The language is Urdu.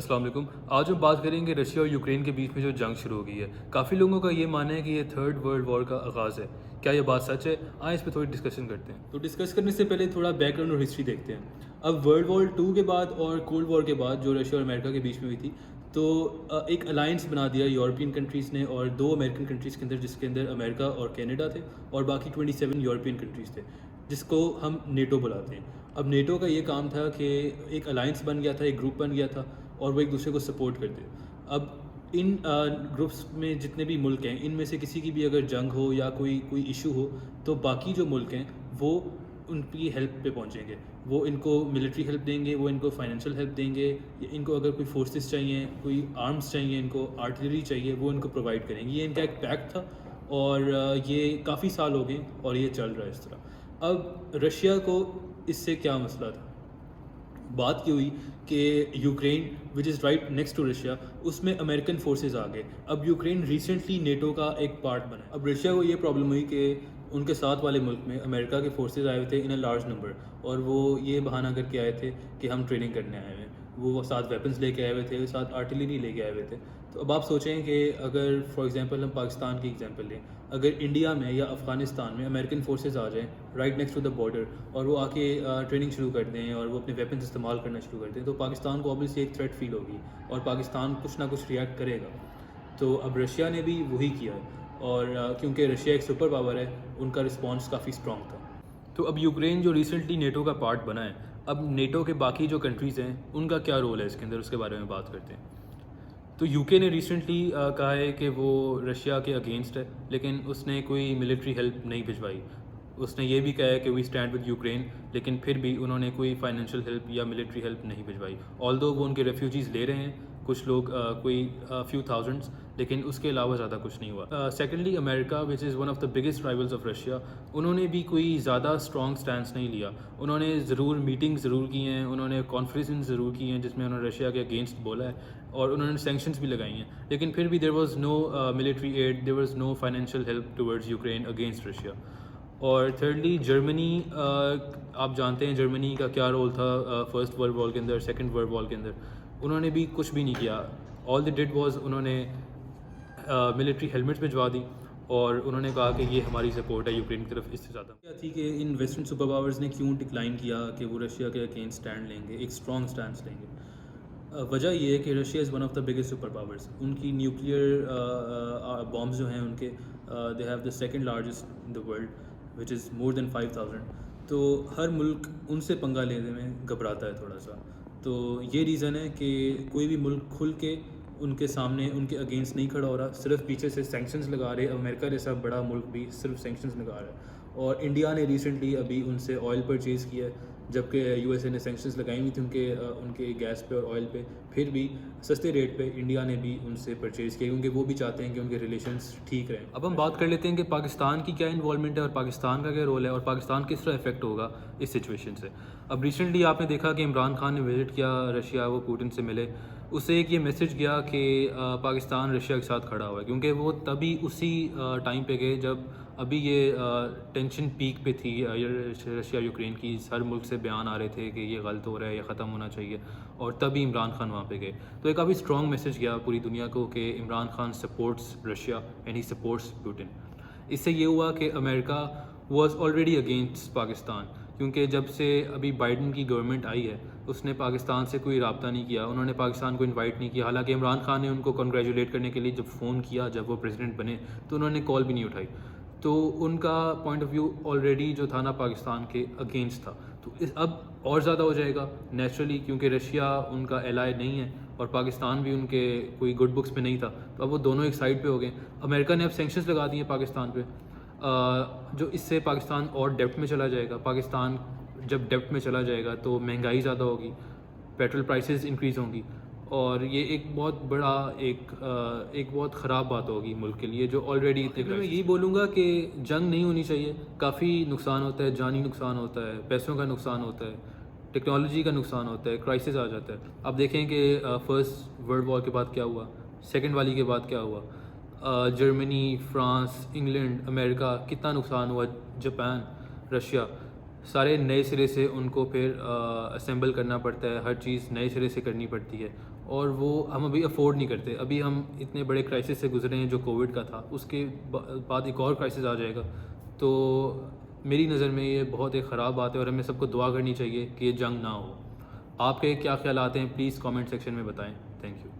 السلام علیکم. آج ہم بات کریں گے رشیا اور یوکرین کے بیچ میں جو جنگ شروع ہو گئی ہے. کافی لوگوں کا یہ ماننا ہے کہ یہ تھرڈ ورلڈ وار کا آغاز ہے. کیا یہ بات سچ ہے؟ آئیں اس پہ تھوڑی ڈسکشن کرتے ہیں. تو ڈسکس کرنے سے پہلے تھوڑا بیک گراؤنڈ اور ہسٹری دیکھتے ہیں. اب ورلڈ وار 2 کے بعد اور کولڈ وار کے بعد جو رشیا اور امریکہ کے بیچ میں ہوئی تھی، تو ایک الائنس بنا دیا یورپین کنٹریز نے اور 2 امریکن کنٹریز کے اندر، جس کے اندر امریکہ اور کینیڈا تھے اور باقی 27 یورپین کنٹریز تھے، جس کو ہم نیٹو بلاتے ہیں. اب نیٹو کا یہ کام تھا کہ ایک الائنس بن گیا تھا، ایک گروپ بن گیا تھا اور وہ ایک دوسرے کو سپورٹ کرتے. اب ان گروپس میں جتنے بھی ملک ہیں، ان میں سے کسی کی بھی اگر جنگ ہو یا کوئی ایشو ہو، تو باقی جو ملک ہیں وہ ان کی ہیلپ پہ پہنچیں گے. وہ ان کو ملٹری ہیلپ دیں گے، وہ ان کو فائنینشیل ہیلپ دیں گے، ان کو اگر کوئی فورسز چاہیے، کوئی آرمز چاہیے، ان کو آرٹلری چاہیے، وہ ان کو پرووائڈ کریں گے. یہ ان کا ایک پیکٹ تھا اور یہ کافی سال ہو گئے اور یہ چل رہا ہے اس طرح. اب رشیا کو اس سے کیا مسئلہ تھا؟ بات کی ہوئی کہ یوکرین وچ is right next to Russia, اس میں امریکن فورسز آ گئے. اب یوکرین ریسنٹلی نیٹو کا ایک پارٹ بنا ہے. اب رشیا کو یہ پرابلم ہوئی کہ ان کے ساتھ والے ملک میں امریکہ کے فورسز آئے ہوئے تھے ان اے لارج نمبر، اور وہ یہ بہانہ کر کے آئے تھے کہ ہم ٹریننگ کرنے آئے ہوئے ہیں. وہ ساتھ ویپنز لے کے آئے ہوئے تھے، ساتھ آرٹلری لے کے آئے ہوئے تھے. تو اب آپ سوچیں کہ اگر فار ایگزامپل ہم پاکستان کی ایگزامپل لیں، اگر انڈیا میں یا افغانستان میں امریکن فورسز آ جائیں right next to the border اور وہ آ کے ٹریننگ شروع کر دیں اور وہ اپنے ویپنز استعمال کرنا شروع کر دیں، تو پاکستان کو obviously ایک تھریٹ فیل ہوگی اور پاکستان کچھ نہ کچھ ریئیکٹ کرے گا. تو اب رشیا نے بھی وہی کیا ہے، اور کیونکہ رشیا ایک سپر پاور ہے، ان کا رسپانس کافی اسٹرانگ تھا. تو اب یوکرین جو ریسنٹلی نیٹو کا پارٹ بنا ہے، اب نیٹو کے باقی جو کنٹریز ہیں ان کا کیا رول ہے اس کے اندر، اس کے بارے میں بات کرتے ہیں. تو یو کے نے ریسنٹلی کہا ہے کہ وہ رشیا کے اگینسٹ ہے، لیکن اس نے کوئی ملٹری ہیلپ نہیں بھجوائی. اس نے یہ بھی کہا ہے کہ وی اسٹینڈ ود یوکرین، لیکن پھر بھی انہوں نے کوئی فائنینشیل ہیلپ یا ملٹری ہیلپ نہیں بھجوائی. آلدو وہ ان کے ریفیوجیز لے رہے ہیں کچھ لوگ، کوئی فیو تھاؤزنڈس، لیکن اس کے علاوہ زیادہ کچھ نہیں ہوا. سیکنڈلی امریکہ وچ is one of the biggest rivals of Russia, انہوں نے بھی کوئی زیادہ اسٹرانگ اسٹینس نہیں لیا. انہوں نے ضرور میٹنگ ضرور کی ہیں، انہوں نے کانفرنسز ضرور کی ہیں جس میں انہوں نے رشیا کے اگینسٹ بولا ہے اور انہوں نے سینکشنز بھی لگائی ہیں، لیکن پھر بھی there was no military aid, there was no financial help towards Ukraine against Russia. اور تھرڈلی جرمنی، آپ جانتے ہیں جرمنی کا کیا رول تھا فرسٹ ورلڈ وار کے اندر، سیکنڈ ورلڈ وار کے اندر. انہوں نے بھی کچھ بھی نہیں کیا. آل دی ڈڈ واز انہوں نے ملٹری ہیلمٹس بھجوا دی اور انہوں نے کہا کہ یہ ہماری سپورٹ ہے یوکرین کی طرف. اس سے زیادہ کیا تھی کہ ان ویسٹرن سپر پاورز نے کیوں ڈکلائن کیا کہ وہ رشیا کے اگینسٹ اسٹینڈ لیں گے، ایک اسٹرانگ اسٹینڈس لیں گے. وجہ یہ ہے کہ Russia is one of the biggest super powers. ان کی نیوکلیئر بامبز جو ہیں ان کے، they have the second largest in the world وچ از مور دین 5000. تو ہر ملک ان سے پنگا لینے میں گھبراتا ہے تھوڑا سا. تو یہ ریزن ہے کہ کوئی بھی ملک کھل کے ان کے سامنے ان کے اگینسٹ نہیں کھڑا ہو رہا، صرف پیچھے سے سینکشنز لگا رہے. امریکہ جیسا بڑا ملک بھی صرف سینکشنز لگا رہا ہے. اور انڈیا نے ریسنٹلی ابھی ان سے آئل پرچیز کیا ہے، جبکہ یو ایس اے نے سینکشنز لگائی ہوئی تھیں ان کے گیس پہ اور آئل پہ. پھر بھی سستے ریٹ پہ انڈیا نے بھی ان سے پرچیز کیا، کیونکہ وہ بھی چاہتے ہیں کہ ان کے ریلیشنز ٹھیک رہیں. اب ہم بات کر لیتے ہیں کہ پاکستان کی کیا انوالومنٹ ہے اور پاکستان کا کیا رول ہے اور پاکستان کس طرح افیکٹ ہوگا اس سچویشن سے. اب ریسنٹلی آپ نے دیکھا کہ عمران خان نے وزٹ کیا رشیا، وہ پوٹن سے ملے. اس سے ایک یہ میسج گیا کہ پاکستان رشیا کے ساتھ کھڑا ہوا ہے، کیونکہ وہ تبھی اسی ٹائم پہ گئے جب ابھی یہ ٹینشن پیک پہ تھی رشیا یوکرین کی. ہر ملک سے بیان آ رہے تھے کہ یہ غلط ہو رہا ہے، یہ ختم ہونا چاہیے، اور تبھی عمران خان وہاں پہ گئے. تو ایک کافی اسٹرانگ میسج گیا پوری دنیا کو کہ Imran Khan supports Russia and he supports Putin. اس سے یہ ہوا کہ امریکہ واز آلریڈی اگینسٹ پاکستان، کیونکہ جب سے ابھی بائیڈن کی گورنمنٹ آئی ہے اس نے پاکستان سے کوئی رابطہ نہیں کیا. انہوں نے پاکستان کو انوائٹ نہیں کیا. حالانکہ عمران خان نے ان کو کنگریچولیٹ کرنے کے لیے جب فون کیا، جب وہ پریزیڈنٹ بنے، تو انہوں نے کال بھی نہیں اٹھائی. تو ان کا پوائنٹ آف ویو آلریڈی جو تھا نا پاکستان کے اگینسٹ تھا. تو اب اور زیادہ ہو جائے گا نیچرلی، کیونکہ رشیا ان کا ایلائی نہیں ہے اور پاکستان بھی ان کے کوئی گڈ بکس پہ نہیں تھا. تو اب وہ دونوں ایک سائڈ پہ ہو گئے. امریکہ نے اب سینکشنز لگا دی ہیں پاکستان پہ، جو اس سے پاکستان اور ڈیپٹ میں چلا جائے گا. پاکستان جب ڈیپٹ میں چلا جائے گا تو مہنگائی زیادہ ہوگی، پیٹرول پرائسز انکریز ہوں گی، اور یہ ایک بہت بڑا ایک بہت خراب بات ہوگی ملک کے لیے جو آلریڈی اتنے. میں یہی بولوں گا کہ جنگ نہیں ہونی چاہیے. کافی نقصان ہوتا ہے، جانی نقصان ہوتا ہے، پیسوں کا نقصان ہوتا ہے، ٹیکنالوجی کا نقصان ہوتا ہے، کرائسس آ جاتا ہے. اب دیکھیں کہ فرسٹ ورلڈ وار کے بعد کیا ہوا، سیکنڈ والی کے بعد کیا ہوا. جرمنی، فرانس، انگلینڈ، امریکہ، کتنا نقصان ہوا، جاپان، رشیا. سارے نئے سرے سے ان کو پھر اسمبل کرنا پڑتا ہے، ہر چیز نئے سرے سے کرنی پڑتی ہے، اور وہ ہم ابھی افورڈ نہیں کرتے. ابھی ہم اتنے بڑے کرائسس سے گزرے ہیں جو کووڈ کا تھا، اس کے بعد ایک اور کرائسس آ جائے گا. تو میری نظر میں یہ بہت ایک خراب بات ہے، اور ہمیں سب کو دعا کرنی چاہیے کہ یہ جنگ نہ ہو. آپ کے کیا خیالات ہیں؟ پلیز کامنٹ سیکشن میں بتائیں. Thank you.